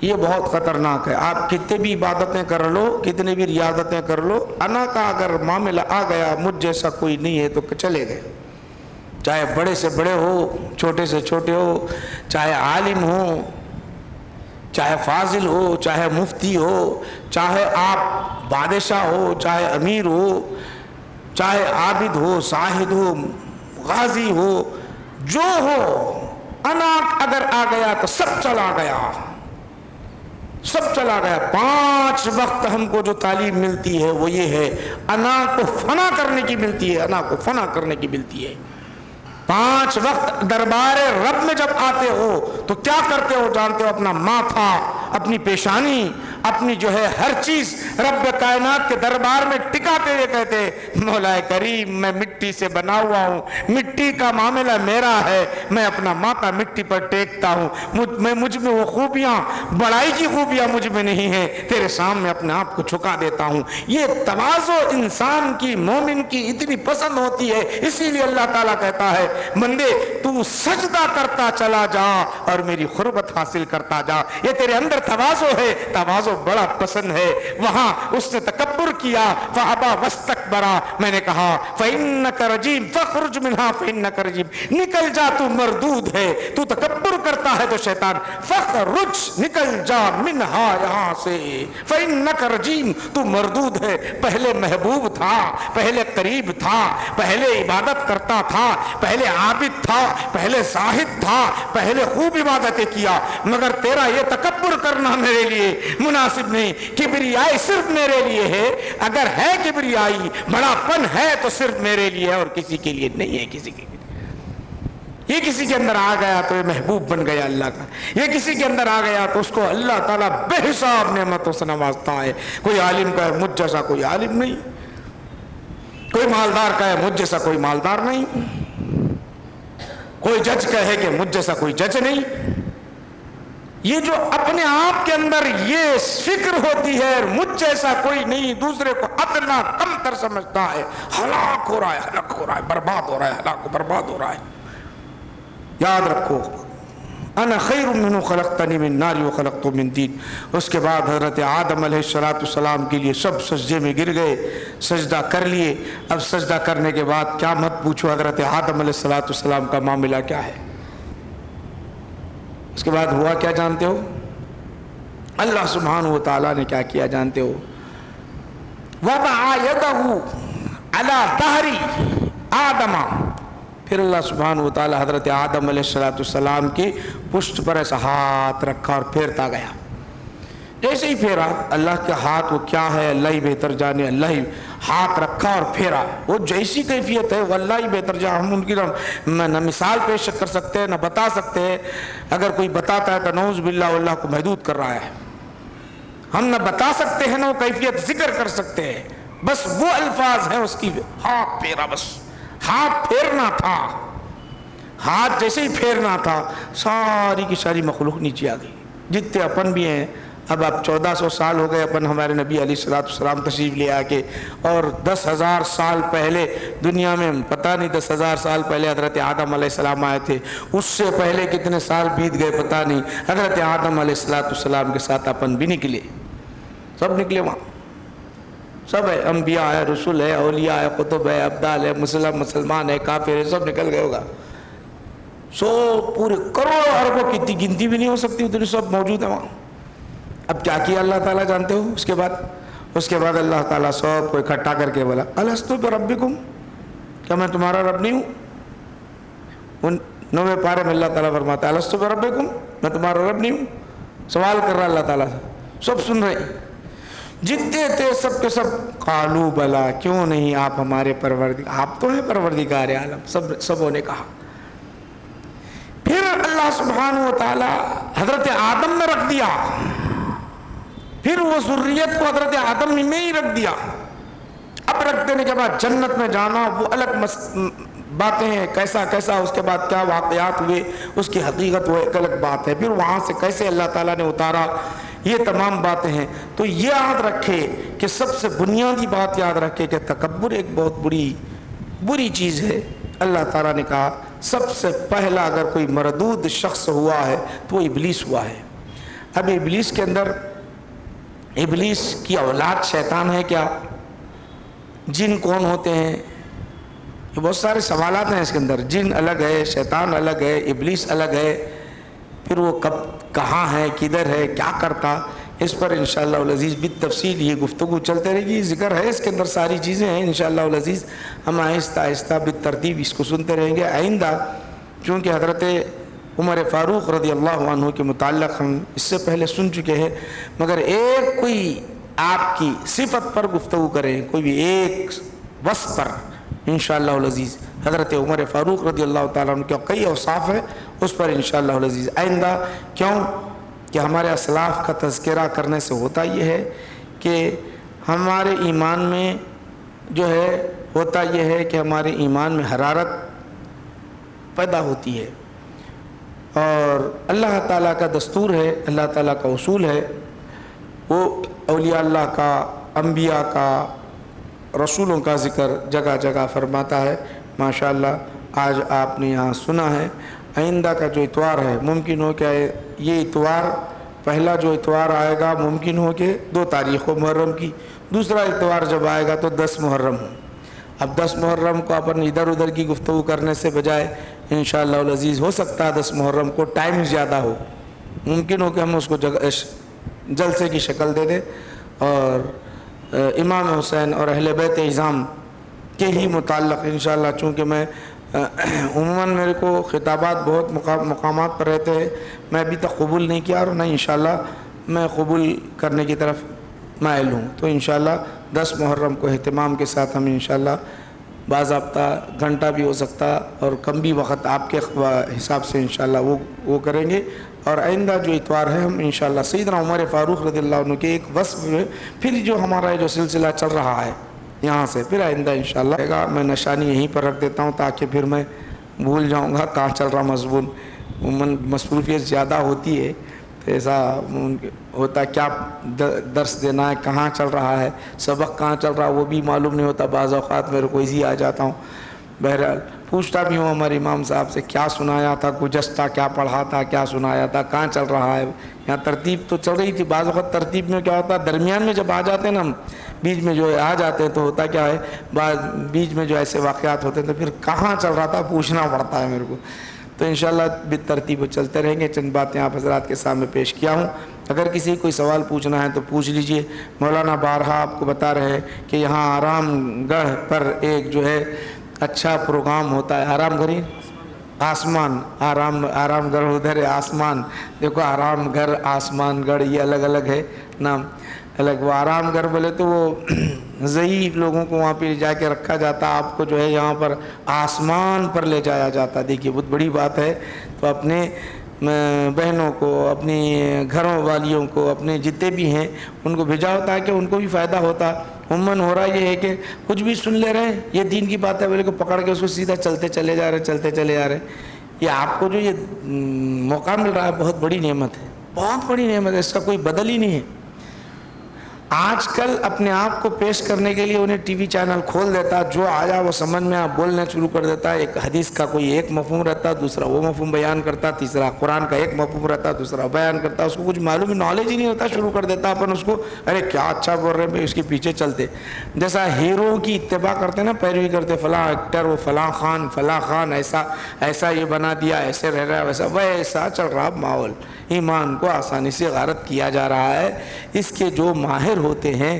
یہ بہت خطرناک ہے. آپ کتنے بھی عبادتیں کر لو، کتنے بھی ریاضتیں کر لو، انا کا اگر معاملہ آ گیا، مجھ جیسا کوئی نہیں ہے تو چلے گئے. چاہے بڑے سے بڑے ہو، چھوٹے سے چھوٹے ہو، چاہے عالم ہو، چاہے فاضل ہو، چاہے مفتی ہو، چاہے آپ بادشاہ ہو، چاہے امیر ہو، چاہے عابد ہو، زاہد ہو، غازی ہو، جو ہو، انا اگر آ گیا تو سب چلا گیا. سب چلا گیا. 5 وقت ہم کو جو تعلیم ملتی ہے وہ یہ ہے، انا کو فنا کرنے کی ملتی ہے، انا کو فنا کرنے کی ملتی ہے. 5 وقت دربار رب میں جب آتے ہو تو کیا کرتے ہو جانتے ہو؟ اپنا ماتھا، اپنی پیشانی، اپنی جو ہے ہر چیز رب کائنات کے دربار میں ٹکاتے ہوئے کہتے مولا کریم میں مٹی سے بنا ہوا ہوں، مٹی کا معاملہ میرا ہے، میں اپنا ماتھا مٹی پر ٹیکتا ہوں، مجھ میں وہ خوبیاں، بڑائی کی خوبیاں مجھ میں نہیں ہیں، تیرے سامنے اپنے آپ کو جھکا دیتا ہوں. یہ تواضع انسان کی، مومن کی اتنی پسند ہوتی ہے. اسی لیے اللہ تعالیٰ کہتا ہے بندے تو سجدہ کرتا چلا جا اور میری قربت حاصل کرتا جا. یہ تیرے اندر تواضع ہے، تواضع بڑا پسند ہے. وہاں اس نے تکبر کیا، فابا واستکبرا، میں نے کہا فانک رجیم فاخرج منها فانک رجیم، نکل جا تو مردود ہے. تو تکبر کرتا ہے تو شیطان، فاخرج نکل جا منها، یہاں سے، فانک رجیم تو مردود ہے. پہلے محبوب تھا، پہلے قریب تھا، پہلے عبادت کرتا تھا، پہلے عابد تھا، پہلے زاہد تھا، پہلے خوب عبادتیں کیا، مگر تیرا یہ تکبر کرنا میرے لیے مناسب نہیں. کبریائی صرف میرے لیے ہے، اگر ہے کبریائی، بڑا پن ہے تو صرف میرے لیے ہے اور کسی کے لیے نہیں ہے. کسی کے لیے یہ کسی کے اندر آ گیا تو یہ محبوب بن گیا اللہ کا. یہ کسی کے اندر آ گیا تو اس کو اللہ تعالیٰ بے حساب نعمتوں سے نوازتا ہے. کوئی عالم کا ہے مجھ جیسا کوئی عالم نہیں، کوئی مالدار کا ہے مجھ جیسا کوئی مالدار نہیں، کوئی جج کا ہے کہ مجھ جیسا کوئی جج نہیں. یہ جو اپنے آپ کے اندر یہ فکر ہوتی ہے مجھ جیسا کوئی نہیں، دوسرے کو ادنا کم تر سمجھتا ہے، ہلاک ہو رہا ہے، ہلاک ہو رہا ہے، برباد ہو رہا ہے، ہلاک برباد ہو رہا ہے. یاد رکھو انا خیر منہ خلقتنی من نار وخلقتہ من طین. اس کے بعد حضرت آدم علیہ السلام کے لیے سب سجدے میں گر گئے، سجدہ کر لیے. اب سجدہ کرنے کے بعد کیا مت پوچھو حضرت آدم علیہ السلام کا معاملہ کیا ہے. اس کے بعد ہوا کیا جانتے ہو؟ اللہ سبحانہ و تعالیٰ نے کیا کیا جانتے ہو؟ وضع یدہ علی ظہر آدم، پھر اللہ سبحانہ و تعالیٰ حضرت آدم علیہ السلام کی پشت پر ایسا ہاتھ رکھا اور پھیرتا گیا. جیسے ہی پھیرا، اللہ کے ہاتھ وہ کیا ہے اللہ ہی بہتر جانے، اللہ ہی ہاتھ رکھا اور پھیرا. وہ جیسی کیفیت ہے وہ اللہ ہی بہتر جانے. ہم ان کی نہ مثال پیش کر سکتے ہیں نہ بتا سکتے ہیں. اگر کوئی بتاتا ہے تو نعوذ باللہ اللہ کو محدود کر رہا ہے. ہم نہ بتا سکتے ہیں نہ وہ کیفیت ذکر کر سکتے ہیں، بس وہ الفاظ ہیں اس کی. ہاتھ پھیرا، بس ہاتھ پھیرنا تھا. ہاتھ جیسے ہی پھیرنا تھا ساری کی ساری مخلوق نیچے آ گئی. جتنے اپن بھی ہیں، اب 1400 سال ہو گئے اپن ہمارے نبی علیہ السلام تشریف لے آ کے، اور 10,000 سال پہلے دنیا میں پتہ نہیں 10,000 سال پہلے حضرت آدم علیہ السلام آئے تھے. اس سے پہلے کتنے سال بیت گئے پتہ نہیں. حضرت آدم علیہ السلام کے ساتھ اپن بھی نکلے، سب نکلے وہاں. سب ہے، انبیاء ہے، رسول ہے، اولیاء ہے، قطب ہے، ابدال ہے، مسلمان ہے، کافر ہے، سب نکل گئے ہوگا. سو پورے کروڑوں اربوں کی گنتی بھی نہیں ہو سکتی اتنی سب موجود ہیں وہاں. اب کیا کیا اللہ تعالیٰ جانتے ہو؟ اس کے بعد اللہ تعالیٰ سب کو اکٹھا کر کے بولا الستو بربکم، کیا میں تمہارا رب نہیں ہوں؟ ان 9ویں پارے میں اللہ تعالیٰ فرماتا ہے الستو بربکم، میں تمہارا رب نہیں ہوں. سوال کر رہا اللہ تعالیٰ سے، سب سن رہے جتنے تھے سب کے سب قالو بلا، کیوں نہیں آپ ہمارے پروردگار، آپ تو ہیں پروردگار عالم. سبوں نے کہا. پھر اللہ سبحانہ و تعالیٰ حضرت آدم میں رکھ دیا، پھر وہ ذریت کو حضرت آدم میں ہی رکھ دیا. اب رکھ دینے کے بعد جنت میں جانا وہ الگ باتیں ہیں، کیسا اس کے بعد کیا واقعات ہوئے اس کی حقیقت وہ ایک الگ بات ہے. پھر وہاں سے کیسے اللہ تعالیٰ نے اتارا، یہ تمام باتیں ہیں. تو یہ یاد رکھے کہ سب سے بنیادی بات یاد رکھے کہ تکبر ایک بہت بری چیز ہے. اللہ تعالیٰ نے کہا سب سے پہلا اگر کوئی مردود شخص ہوا ہے تو وہ ابلیس ہوا ہے. اب ابلیس کے اندر، ابلیس کی اولاد شیطان ہے کیا؟ جن کون ہوتے ہیں؟ یہ بہت سارے سوالات ہیں اس کے اندر. جن الگ ہے، شیطان الگ ہے، ابلیس الگ ہے. پھر وہ کب، کہاں ہے، کدھر ہے، کیا کرتا، اس پر انشاءاللہ العزیز بالتفصیل یہ گفتگو چلتے رہے گی. ذکر ہے اس کے اندر، ساری چیزیں ہیں. انشاءاللہ العزیز ہم آہستہ آہستہ بالترتیب اس کو سنتے رہیں گے. آئندہ چونکہ حضرت عمر فاروق رضی اللہ عنہ کے متعلق ہم اس سے پہلے سن چکے ہیں، مگر ایک کوئی آپ کی صفت پر گفتگو کریں، کوئی بھی ایک وصف پر انشاءاللہ العزیز حضرت عمر فاروق رضی اللہ تعالیٰ عنہ کے کئی اوصاف ہیں، اس پر انشاءاللہ العزیز آئندہ، کیوں کہ ہمارے اسلاف کا تذکرہ کرنے سے ہوتا یہ ہے کہ ہمارے ایمان میں جو ہے ہوتا یہ ہے کہ ہمارے ایمان میں حرارت پیدا ہوتی ہے، اور اللہ تعالیٰ کا دستور ہے، اللہ تعالیٰ کا اصول ہے، وہ اولیاء اللہ کا، انبیاء کا، رسولوں کا ذکر جگہ جگہ فرماتا ہے۔ ماشاءاللہ آج آپ نے یہاں سنا ہے، آئندہ کا جو اتوار ہے ممکن ہو کہ یہ اتوار پہلا جو اتوار آئے گا ممکن ہو کہ 2 تاریخ محرم کی، دوسرا اتوار جب آئے گا تو 10 محرم ہو۔ اب 10 محرم کو اپن ادھر ادھر کی گفتگو کرنے سے بجائے انشاءاللہ العزیز ہو سکتا ہے 10 محرم کو ٹائم زیادہ ہو، ممکن ہو کہ ہم اس کو جلسے کی شکل دے دیں، اور امام حسین اور اہل بیت اعظام کے ہی متعلق انشاءاللہ، چونکہ میں عموماً میرے کو خطابات بہت مقامات پر رہتے ہیں، میں ابھی تک قبول نہیں کیا اور نہیں انشاءاللہ میں قبول کرنے کی طرف مائل ہوں، تو انشاءاللہ 10 محرم کو اہتمام کے ساتھ ہم انشاءاللہ باضابطہ گھنٹہ بھی ہو سکتا اور کم بھی وقت آپ کے حساب سے انشاءاللہ وہ کریں گے، اور آئندہ جو اتوار ہے ہم انشاءاللہ سیدنا عمر فاروق رضی اللہ عنہ کے ایک وصف میں پھر جو ہمارا جو سلسلہ چل رہا ہے یہاں سے پھر آئندہ انشاءاللہ رہے گا۔ میں نشانی یہیں پر رکھ دیتا ہوں تاکہ پھر میں بھول جاؤں گا کہاں چل رہا مضمون، مصروفیت زیادہ ہوتی ہے تو ایسا ہوتا کیا درس دینا ہے، کہاں چل رہا ہے، سبق کہاں چل رہا ہے وہ بھی معلوم نہیں ہوتا، بعض اوقات میرے کو ایزی آ جاتا ہوں، بہرحال پوچھتا بھی ہوں ہمارے امام صاحب سے کیا سنایا تھا، گزشتہ کیا پڑھا تھا، کیا سنایا تھا، کہاں چل رہا ہے، یہاں ترتیب تو چل رہی تھی، بعض وقت ترتیب میں کیا ہوتا ہے درمیان میں جب آ جاتے ہیں نا ہم بیچ میں جو آ جاتے ہیں تو ہوتا کیا ہے بیچ میں جو ایسے واقعات ہوتے ہیں تو پھر کہاں چل رہا تھا پوچھنا پڑتا ہے میرے کو، تو انشاءاللہ بالترتیب چلتے رہیں گے۔ چند باتیں آپ حضرات کے سامنے پیش کیا ہوں، اگر کسی کوئی سوال پوچھنا ہے تو پوچھ لیجئے۔ مولانا بارہا آپ کو بتا رہے ہیں کہ یہاں آرام گڑھ پر ایک جو ہے اچھا پروگرام ہوتا ہے، آرام گھر آسمان، آرام گڑھ ادھر ہے، آسمان دیکھو، آرام گھر آسمان گڑھ یہ الگ الگ ہے نام الگ، وہ آرام گھر بولے تو وہ ضعیف لوگوں کو وہاں پہ جا کے رکھا جاتا، آپ کو جو ہے یہاں پر آسمان پر لے جایا جاتا، دیکھیے بہت بڑی بات ہے، تو اپنے بہنوں کو، اپنی گھروں والیوں کو، اپنے جتنے بھی ہیں ان کو بھیجا ہوتا ہے کہ ان کو بھی فائدہ ہوتا۔ عموماً ہو رہا یہ ہے کہ کچھ بھی سن لے رہے ہیں، یہ دین کی بات ہے بولے کو پکڑ کے اس کو سیدھا چلتے چلے جا رہے ہیں۔ یہ آپ کو جو یہ موقع مل رہا ہے بہت بڑی نعمت ہے، بہت بڑی نعمت ہے، اس کا کوئی بدل ہی نہیں ہے۔ آج کل اپنے آپ کو پیش کرنے کے لیے انہیں ٹی وی چینل کھول دیتا، جو آیا وہ سمجھ میں آپ بولنا شروع کر دیتا ہے، ایک حدیث کا کوئی ایک مفہوم رہتا، دوسرا وہ مفہوم بیان کرتا، تیسرا قرآن کا ایک مفہوم رہتا، دوسرا بیان کرتا، اس کو کچھ معلوم نالج ہی نہیں ہوتا، شروع کر دیتا اپن اس کو، ارے کیا اچھا بول رہے ہیں، اس کے پیچھے چلتے، جیسا ہیرو کی اتباع کرتے نا، پیروی کرتے، فلاں ایکٹر وہ فلاں خان ایسا یہ بنا دیا، ایسے رہ رہا ہے، ویسا چل رہا ماحول، ایمان کو آسانی سے غارت کیا جا رہا ہے۔ اس کے جو ماہر ہوتے ہیں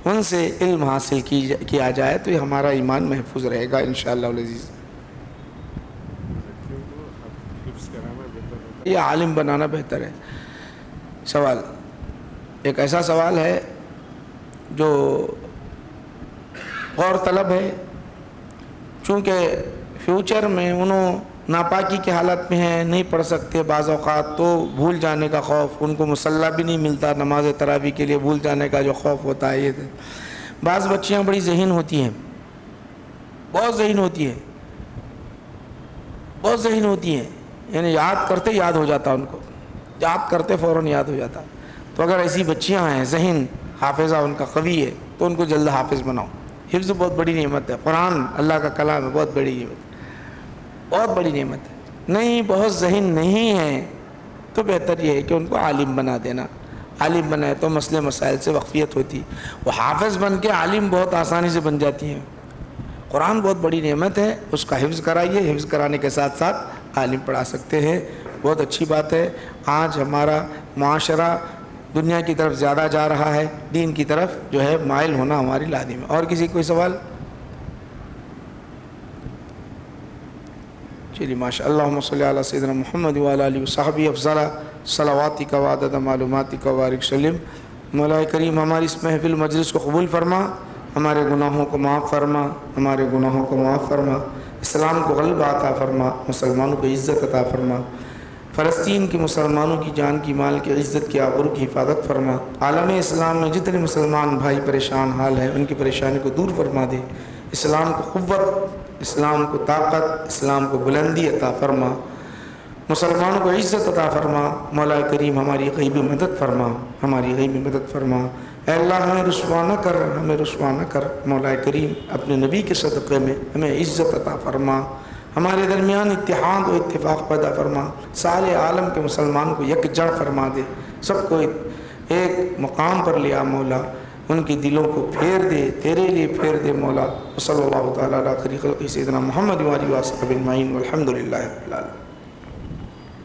ان سے علم حاصل کیا جائے تو یہ ہمارا ایمان محفوظ رہے گا انشاءاللہ العزیز۔ یہ عالم بنانا بہتر ہے۔ سوال ایک ایسا سوال ہے جو غور طلب ہے، چونکہ فیوچر میں انہوں ناپاکی کی حالت میں ہیں، نہیں پڑھ سکتے، بعض اوقات تو بھول جانے کا خوف، ان کو مصلی بھی نہیں ملتا نماز تراویح کے لیے، بھول جانے کا جو خوف ہوتا ہے۔ یہ بعض بچیاں بڑی ذہین ہوتی ہیں، بہت ذہین ہوتی ہیں، یعنی یاد کرتے یاد ہو جاتا، ان کو یاد کرتے فوراً یاد ہو جاتا۔ تو اگر ایسی بچیاں ہیں ذہین، حافظہ ان کا قوی ہے، تو ان کو جلد حافظ بناؤ۔ حفظ بہت بڑی نعمت ہے، قرآن اللہ کا کلام ہے، بہت بڑی نعمت ہے، بہت بڑی نعمت ہے۔ نہیں بہت ذہین نہیں ہے تو بہتر یہ ہے کہ ان کو عالم بنا دینا، عالم بنائے تو مسئلے مسائل سے واقفیت ہوتی، وہ حافظ بن کے عالم بہت آسانی سے بن جاتی ہیں۔ قرآن بہت بڑی نعمت ہے، اس کا حفظ کرائیے، حفظ کرانے کے ساتھ ساتھ عالم پڑھا سکتے ہیں، بہت اچھی بات ہے۔ آج ہمارا معاشرہ دنیا کی طرف زیادہ جا رہا ہے، دین کی طرف جو ہے مائل ہونا ہماری لازم ہے۔ اور کسی کوئی سوال؟ چلیے ماشاء اللہ اللہم صلی علی سیدنا محمد وعلی آلہ وصحبہ افضل صلواتک و عدد معلوماتک و بارک وسلم۔ مولا کریم ہماری اس محفل مجلس کو قبول فرما، ہمارے گناہوں کو معاف فرما، ہمارے گناہوں کو معاف فرما، اسلام کو غلبہ عطا فرما، مسلمانوں کو عزت عطا فرما، فلسطین کے مسلمانوں کی جان کی مال کی عزت کی آبرو کی حفاظت فرما، عالم اسلام میں جتنے مسلمان بھائی پریشان حال ہیں ان کی پریشانی کو دور فرما دے، اسلام کو قوت، اسلام کو طاقت، اسلام کو بلندی عطا فرما، مسلمانوں کو عزت عطا فرما۔ مولا کریم ہماری غیبی مدد فرما، ہماری غیبی مدد فرما۔ اے اللہ ہمیں رسوا نہ کر، ہمیں رسوا نہ کر۔ مولا کریم اپنے نبی کے صدقے میں ہمیں عزت عطا فرما، ہمارے درمیان اتحاد و اتفاق پیدا فرما، سارے عالم کے مسلمانوں کو یکجا فرما دے، سب کو ایک مقام پر لیا مولا، ان کی دلوں کو پھیر دے، تیرے لیے پھیر دے مولا۔ صلی اللہ تعالیٰ علیہ خیر خلق سیدنا محمد وآلہ وصحبہ اجمعین والحمد للہ رب العالمین۔